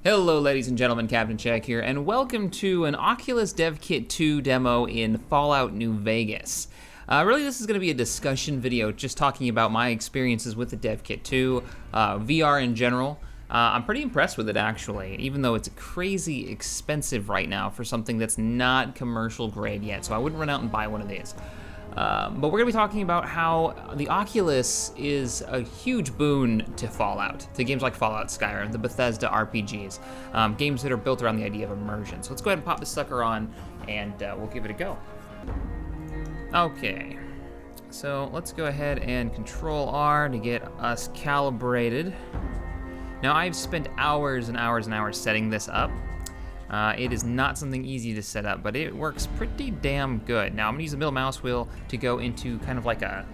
Hello ladies and gentlemen, CaptainShack here, and welcome to an Oculus Dev Kit 2 demo in Fallout New Vegas. Really this is going to be a discussion video just talking about my experiences with the Dev Kit 2, VR in general. I'm pretty impressed with it actually, even though it's crazy expensive right now for something that's not commercial grade yet, so I wouldn't run out and buy one of these. But we're going to be talking about how the Oculus is a huge boon to Fallout, to games like Fallout, Skyrim, the Bethesda RPGs, games that are built around the idea of immersion. So let's go ahead and pop this sucker on, and we'll give it a go. Okay, so let's go ahead and Control R to get us calibrated. Now I've spent hours and hours and hours setting this up. It is not something easy to set up, but it works pretty damn good. Now I'm gonna use the middle mouse wheel to go into kind of like a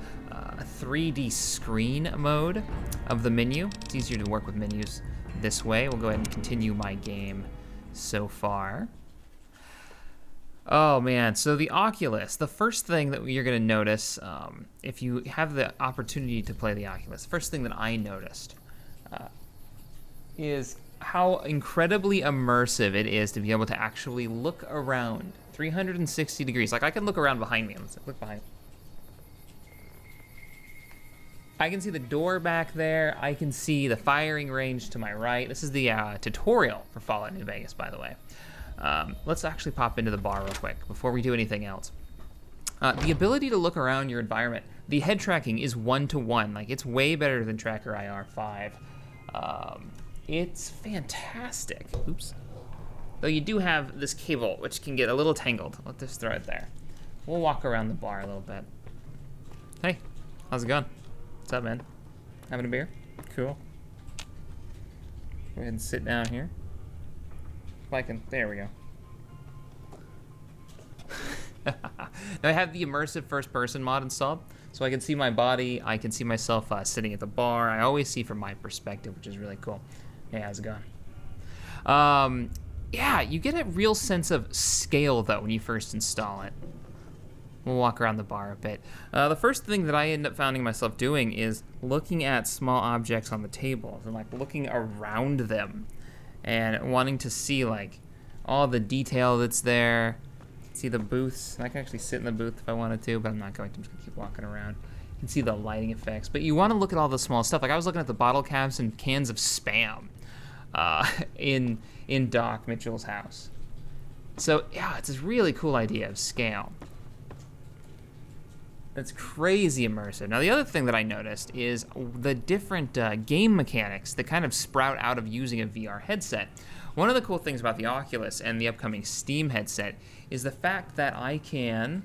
3D screen mode of the menu. It's easier to work with menus this way. We'll go ahead and continue my game so far. Oh man, so the Oculus, the first thing that you're gonna notice, if you have the opportunity to play the Oculus, the first thing that I noticed is how incredibly immersive it is to be able to actually look around 360 degrees. Like I can look around behind me. Let's look behind. I can see the door back there. I can see the firing range to my right. This is the tutorial for Fallout New Vegas, by the way. Let's actually pop into the bar real quick before we do anything else. The ability to look around your environment, the head tracking is 1-to-1. Like it's way better than Tracker IR5. It's fantastic. Oops. Though you do have this cable, which can get a little tangled. Let this throw it there. We'll walk around the bar a little bit. Hey, how's it going? What's up, man? Having a beer? Cool. Go ahead and sit down here. If I can, there we go. Now I have the immersive first person mod installed, so I can see my body, I can see myself sitting at the bar. I always see from my perspective, which is really cool. Hey, how's it going? Yeah, you get a real sense of scale though when you first install it. We'll walk around the bar a bit. The first thing that I end up finding myself doing is looking at small objects on the tables and like looking around them and wanting to see like all the detail that's there. See the booths. I can actually sit in the booth if I wanted to, but I'm not going to. I'm just gonna keep walking around. You can see the lighting effects, but you want to look at all the small stuff. Like I was looking at the bottle caps and cans of Spam in Doc Mitchell's house. So yeah, it's this really cool idea of scale. It's crazy immersive. Now the other thing that I noticed is the different game mechanics that kind of sprout out of using a VR headset. One of the cool things about the Oculus and the upcoming Steam headset is the fact that I can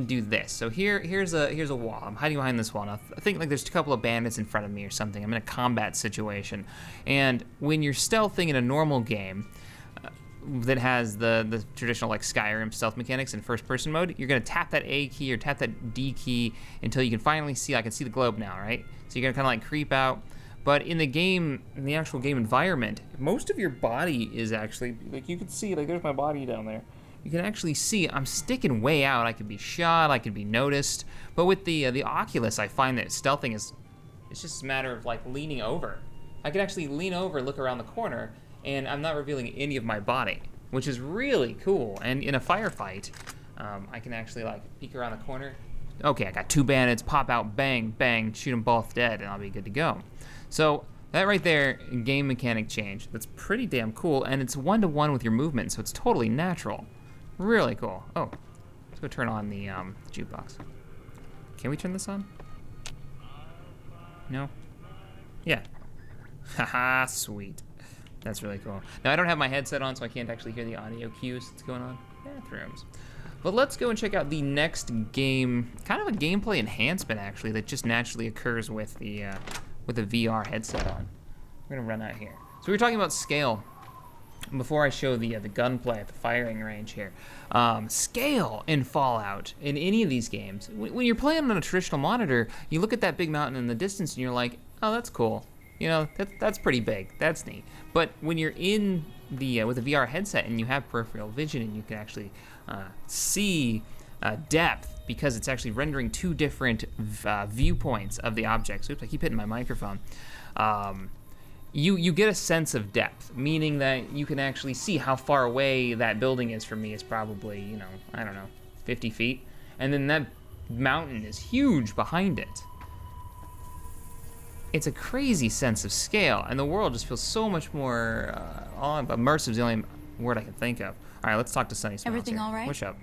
do this. So here's a wall. I'm hiding behind this wall. Now I think like there's a couple of bandits in front of me or something. I'm in a combat situation. And when you're stealthing in a normal game that has the traditional like Skyrim stealth mechanics in first person mode, you're gonna tap that A key or tap that D key until you can finally see, I can see the globe now, right? So you're gonna kinda like creep out. But in the game, in the actual game environment, most of your body is actually, like you can see, like there's my body down there. You can actually see I'm sticking way out. I could be shot, I could be noticed. But with the Oculus, I find that stealthing it's just a matter of like leaning over. I can actually lean over, look around the corner, and I'm not revealing any of my body, which is really cool. And in a firefight, I can actually like peek around the corner. Okay, I got two bandits, pop out, bang, bang, shoot them both dead, and I'll be good to go. So that right there, game mechanic change, that's pretty damn cool, and it's 1-to-1 with your movement, so it's totally natural. Really cool. Oh, let's go turn on the jukebox. Can we turn this on? No? Yeah. Haha, sweet. That's really cool. Now I don't have my headset on, so I can't actually hear the audio cues that's going on. Bathrooms. But let's go and check out the next game, kind of a gameplay enhancement actually, that just naturally occurs with the VR headset on. We're gonna run out here. So we were talking about scale before I show the gunplay at the firing range here. Scale in Fallout, in any of these games, when you're playing on a traditional monitor, you look at that big mountain in the distance and you're like, oh, that's cool. You know, that's pretty big, that's neat. But when you're in with a VR headset and you have peripheral vision and you can actually see depth because it's actually rendering two different viewpoints of the objects. Oops, I keep hitting my microphone. you get a sense of depth, meaning that you can actually see how far away that building is from me. Is probably, you know, I don't know, 50 feet. And then that mountain is huge behind it. It's a crazy sense of scale, and the world just feels so much more immersive is the only word I can think of. All right, let's talk to Sunny Smiles. Everything here. all right? What's up?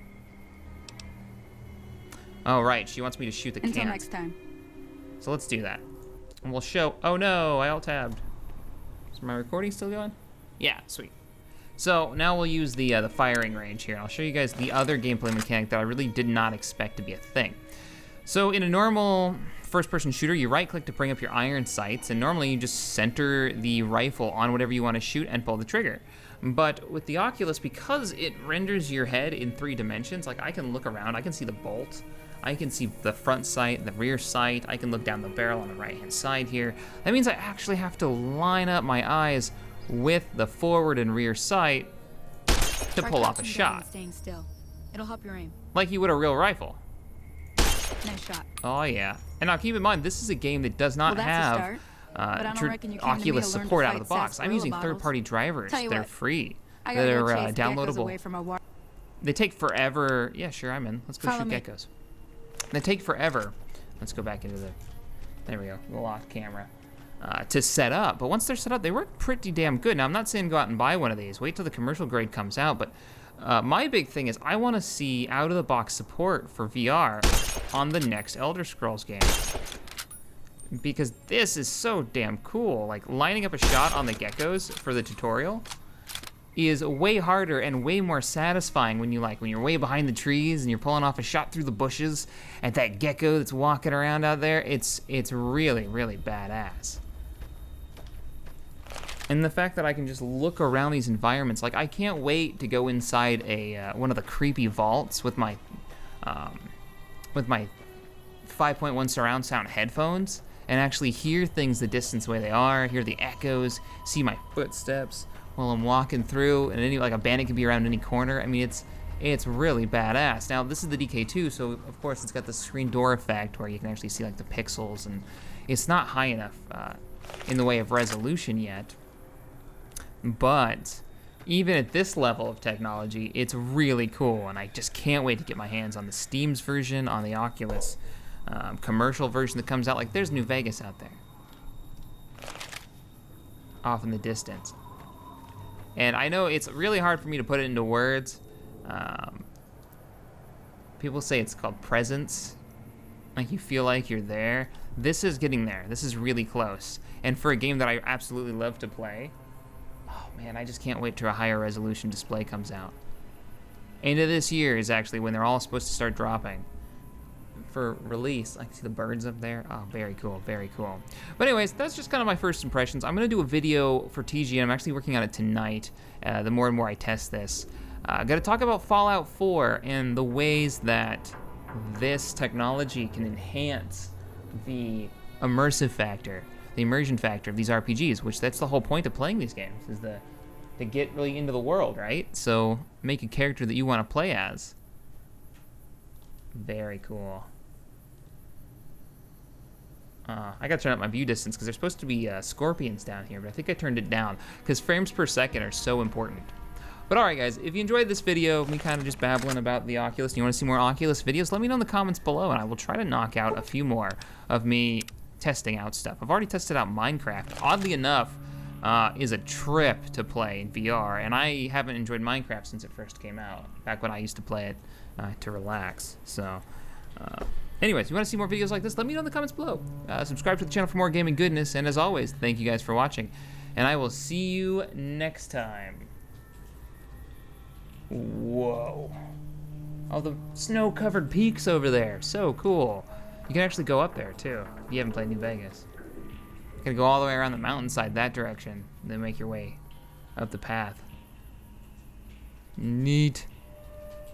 Oh, right, she wants me to shoot the Until cannon. next time. So let's do that. And we'll show, oh no, I alt-tabbed. Is my recording still going? Yeah, sweet. So now we'll use the firing range here. I'll show you guys the other gameplay mechanic that I really did not expect to be a thing. So in a normal first-person shooter, you right-click to bring up your iron sights, and normally you just center the rifle on whatever you want to shoot and pull the trigger. But with the Oculus, because it renders your head in 3 dimensions, like I can look around, I can see the bolt, I can see the front sight, the rear sight, I can look down the barrel on the right-hand side here. That means I actually have to line up my eyes with the forward and rear sight to pull off a shot. Staying still. It'll help your aim. Like you would a real rifle. Nice shot. Oh yeah. And now keep in mind, this is a game that does not have Oculus support out of the box. I'm using third-party drivers that are free, that are downloadable. They take forever. Yeah, sure, I'm in. Let's go shoot geckos. They take forever. Let's go back into there we go, the locked camera. To set up, but once they're set up, they work pretty damn good. Now, I'm not saying go out and buy one of these. Wait till the commercial grade comes out, but my big thing is I want to see out-of-the-box support for VR on the next Elder Scrolls game. Because this is so damn cool. Like, lining up a shot on the geckos for the tutorial is way harder and way more satisfying when you're way behind the trees and you're pulling off a shot through the bushes at that gecko that's walking around out there. It's really, really badass. And the fact that I can just look around these environments, like I can't wait to go inside one of the creepy vaults with my 5.1 surround sound headphones and actually hear things the distance away they are, hear the echoes, see my footsteps while I'm walking through, and like a bandit could be around any corner. I mean, it's really badass. Now, this is the DK2, so of course it's got the screen door effect where you can actually see like the pixels, and it's not high enough in the way of resolution yet. But even at this level of technology, it's really cool, and I just can't wait to get my hands on the Steam's version, on the Oculus commercial version that comes out. Like, there's New Vegas out there, off in the distance. And I know it's really hard for me to put it into words. People say it's called presence, like you feel like you're there. This is getting there. This is really close. And for a game that I absolutely love to play, oh man, I just can't wait till a higher resolution display comes out. End of this year is actually when they're all supposed to start dropping for release. I can see the birds up there. Oh, very cool, very cool. But anyways, that's just kind of my first impressions. I'm gonna do a video for TG. I'm actually working on it tonight. The more and more I test this, gotta talk about Fallout 4 and the ways that this technology can enhance the immersive factor, the immersion factor of these RPGs, which that's the whole point of playing these games, is to get really into the world, right? So make a character that you want to play as. Very cool. I gotta turn up my view distance because there's supposed to be scorpions down here, but I think I turned it down because frames per second are so important. But alright guys, if you enjoyed this video, me kind of just babbling about the Oculus, and you want to see more Oculus videos, let me know in the comments below and I will try to knock out a few more of me testing out stuff. I've already tested out Minecraft. Oddly enough, is a trip to play in VR, and I haven't enjoyed Minecraft since it first came out, back when I used to play it to relax. So, anyways, if you want to see more videos like this, let me know in the comments below. Subscribe to the channel for more gaming goodness, and as always, thank you guys for watching, and I will see you next time. Whoa. Oh, the snow-covered peaks over there. So cool. You can actually go up there, too, if you haven't played New Vegas. You gotta go all the way around the mountainside that direction, and then make your way up the path. Neat.